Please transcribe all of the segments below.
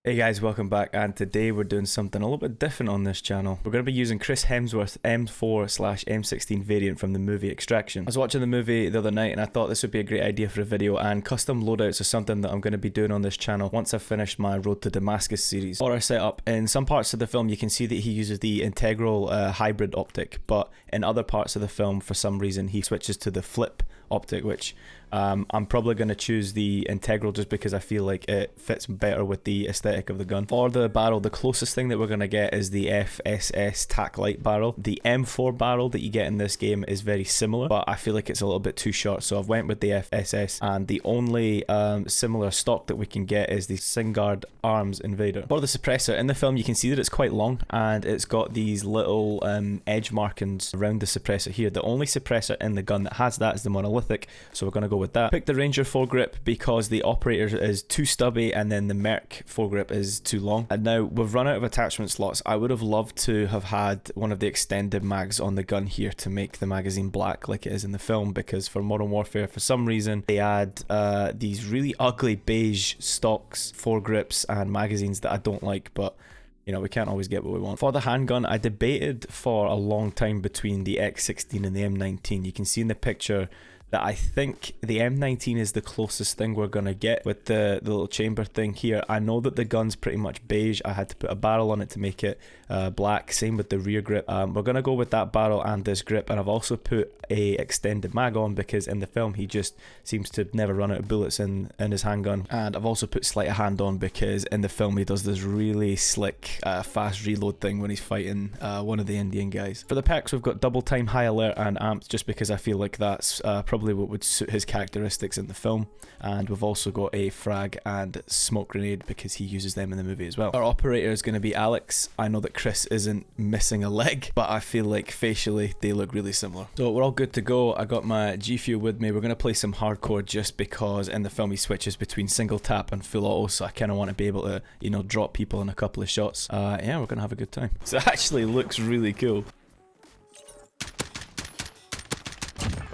Hey guys, welcome back, and today we're doing something a little bit different on this channel. We're going to be using Chris Hemsworth M4/M16 variant from the movie Extraction. I was watching the movie the other night and I thought this would be a great idea for a video, and custom loadouts are something that I'm going to be doing on this channel once I've finished my Road to Damascus series. For our setup, in some parts of the film you can see that he uses the integral hybrid optic, but in other parts of the film for some reason he switches to the flip optic, which I'm probably going to choose the integral just because I feel like it fits better with the aesthetic of the gun. For the barrel, the closest thing that we're going to get is the FSS tack light barrel. The M4 barrel that you get in this game is very similar, but I feel like it's a little bit too short, so I've went with the FSS, and the only similar stock that we can get is the Singard Arms Invader. For the suppressor, in the film you can see that it's quite long and it's got these little edge markings around the suppressor here. The only suppressor in the gun that has that is the monolithic, so we're going to go with that. Pick the Ranger foregrip because the operator is too stubby and then the Merc foregrip is too long. And now we've run out of attachment slots. I would have loved to have had one of the extended mags on the gun here to make the magazine black like it is in the film, because for Modern Warfare for some reason they add these really ugly beige stocks, foregrips and magazines that I don't like, but you know, we can't always get what we want. For the handgun, I debated for a long time between the X16 and the M19. You can see in the picture that I think the M19 is the closest thing we're gonna get with the little chamber thing here. I know that the gun's pretty much beige. I had to put a barrel on it to make it black. Same with the rear grip. We're gonna go with that barrel and this grip, and I've also put a extended mag on because in the film he just seems to never run out of bullets in his handgun. And I've also put sleight of hand on because in the film he does this really slick fast reload thing when he's fighting one of the Indian guys. For the perks, we've got double time, high alert and amped, just because I feel like that's probably what would suit his characteristics in the film. And we've also got a frag and smoke grenade because he uses them in the movie as well. Our operator is going to be Alex. I know that Chris isn't missing a leg, but I feel like facially they look really similar. So we're all good to go. I got my GFUEL with me. We're going to play some hardcore just because in the film he switches between single tap and full auto, so I kind of want to be able to, you know, drop people in a couple of shots. Yeah, we're going to have a good time. So it actually looks really cool.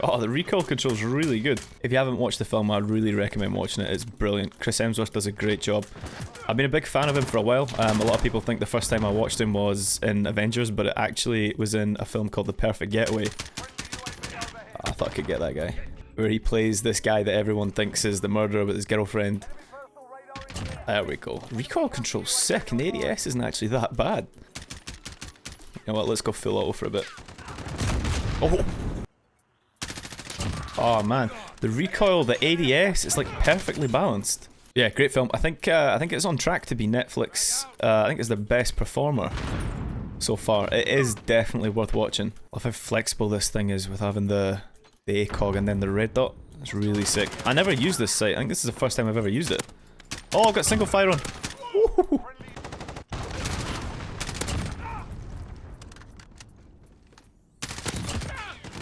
Oh, the recoil control's really good. If you haven't watched the film, I'd really recommend watching it. It's brilliant. Chris Hemsworth does a great job. I've been a big fan of him for a while. A lot of people think the first time I watched him was in Avengers, but it actually was in a film called The Perfect Getaway. I thought I could get that guy. Where he plays this guy that everyone thinks is the murderer with his girlfriend. There we go. Recoil control's sick, and the ADS isn't actually that bad. You know what, let's go full auto for a bit. Oh! Oh man, the recoil, the ADS, it's like perfectly balanced. Yeah, great film. I think it's on track to be Netflix. I think it's the best performer so far. It is definitely worth watching. I love how flexible this thing is with having the ACOG and then the red dot. It's really sick. I never used this sight. I think this is the first time I've ever used it. Oh, I've got single fire on. Woo-hoo-hoo.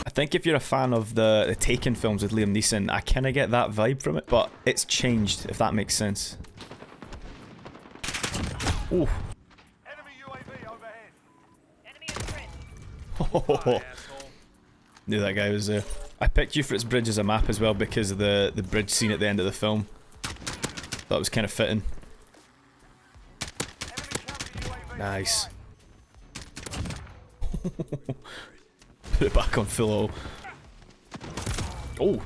I think if you're a fan of the Taken films with Liam Neeson, I kind of get that vibe from it, but it's changed, if that makes sense. Ooh. Enemy UAV overhead. Enemy in front. Knew that guy was there. I picked Euphrates Bridge as a map as well because of the bridge scene at the end of the film. That was kind of fitting. Nice. Put it back on full auto. Oh!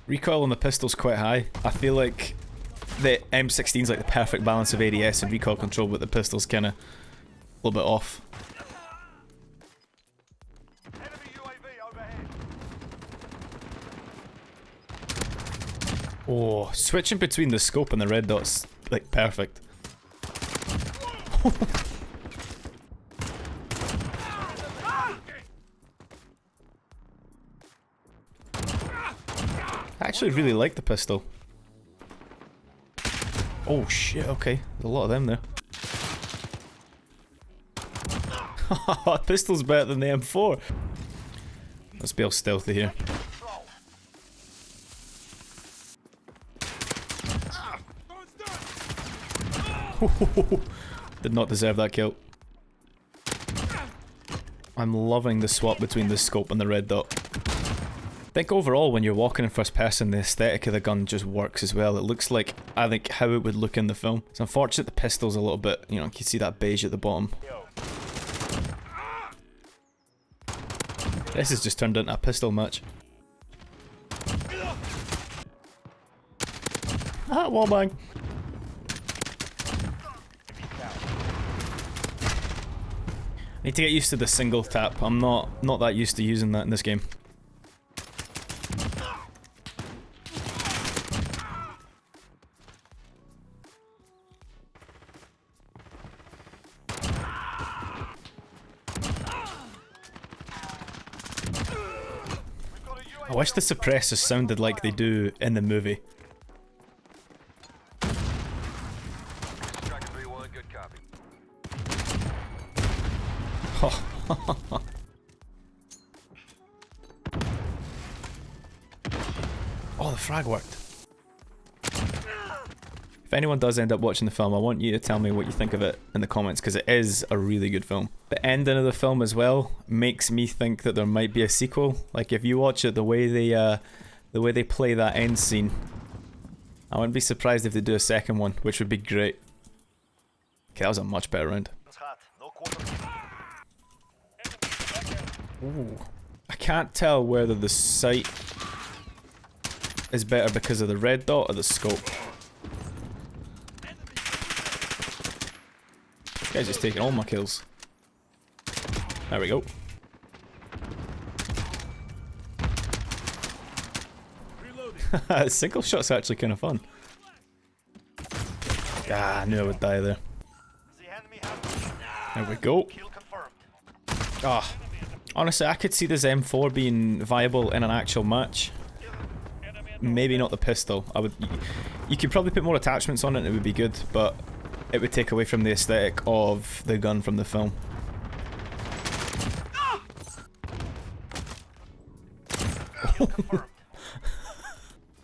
Recoil on the pistol's quite high. I feel like the M16 is like the perfect balance of ADS and recoil control, but the pistol's kind of a little bit off. Oh, switching between the scope and the red dot's like perfect. I actually really like the pistol. Oh shit, okay. There's a lot of them there. Pistol's better than the M4. Let's be all stealthy here. Did not deserve that kill. I'm loving the swap between the scope and the red dot. think overall when you're walking in first person, the aesthetic of the gun just works as well. It looks like, I think, how it would look in the film. It's unfortunate the pistol's a little bit, you know, you can see that beige at the bottom. This has just turned into a pistol match. Ah, wallbang. Need to get used to the single tap. I'm not that used to using that in this game. I wish the suppressors sounded like they do in the movie. Oh, the frag worked. If anyone does end up watching the film, I want you to tell me what you think of it in the comments, because it is a really good film. The ending of the film as well makes me think that there might be a sequel. Like, if you watch it, the way they play that end scene, I wouldn't be surprised if they do a second one, which would be great. Okay, that was a much better round. Ooh. I can't tell whether the sight is better because of the red dot or the scope. This guy's just taking all my kills. There we go. Single shot's actually kind of fun. Ah, I knew I would die there. There we go. Ah, honestly, I could see this M4 being viable in an actual match. Maybe not the pistol. You could probably put more attachments on it and it would be good, but it would take away from the aesthetic of the gun from the film.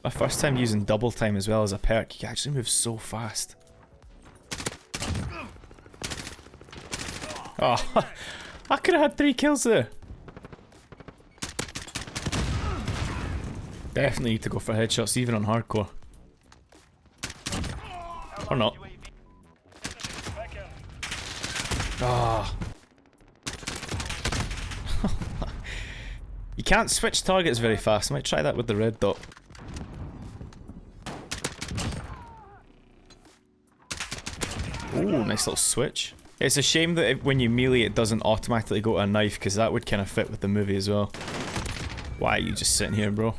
My first time using double time as well as a perk. You can actually move so fast. Oh, I could have had 3 kills there. Definitely need to go for headshots even on hardcore. Or not. Ah. You can't switch targets very fast. I might try that with the red dot. Ooh, nice little switch. It's a shame that when you melee it doesn't automatically go to a knife, because that would kind of fit with the movie as well. Why are you just sitting here, bro?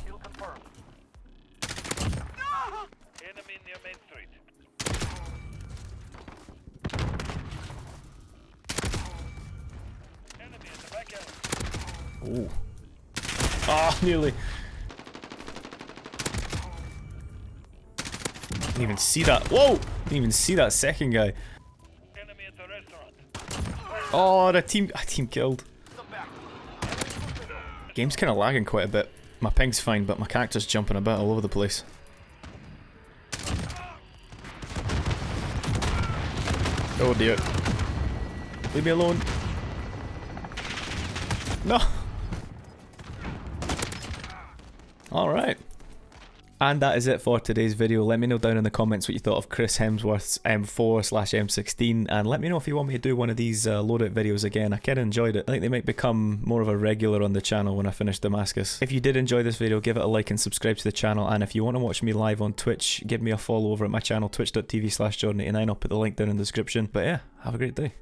Ooh. Ah, nearly. Didn't even see that. Whoa! Didn't even see that second guy. Oh, a team killed. Game's kind of lagging quite a bit. My ping's fine, but my character's jumping about all over the place. Oh dear. Leave me alone. No. Alright. And that is it for today's video. Let me know down in the comments what you thought of Chris Hemsworth's M4/M16, and let me know if you want me to do one of these loadout videos again. I kinda enjoyed it. I think they might become more of a regular on the channel when I finish Damascus. If you did enjoy this video, give it a like and subscribe to the channel, and if you want to watch me live on Twitch, give me a follow over at my channel, twitch.tv/Jordan89. I'll put the link down in the description. But yeah, have a great day.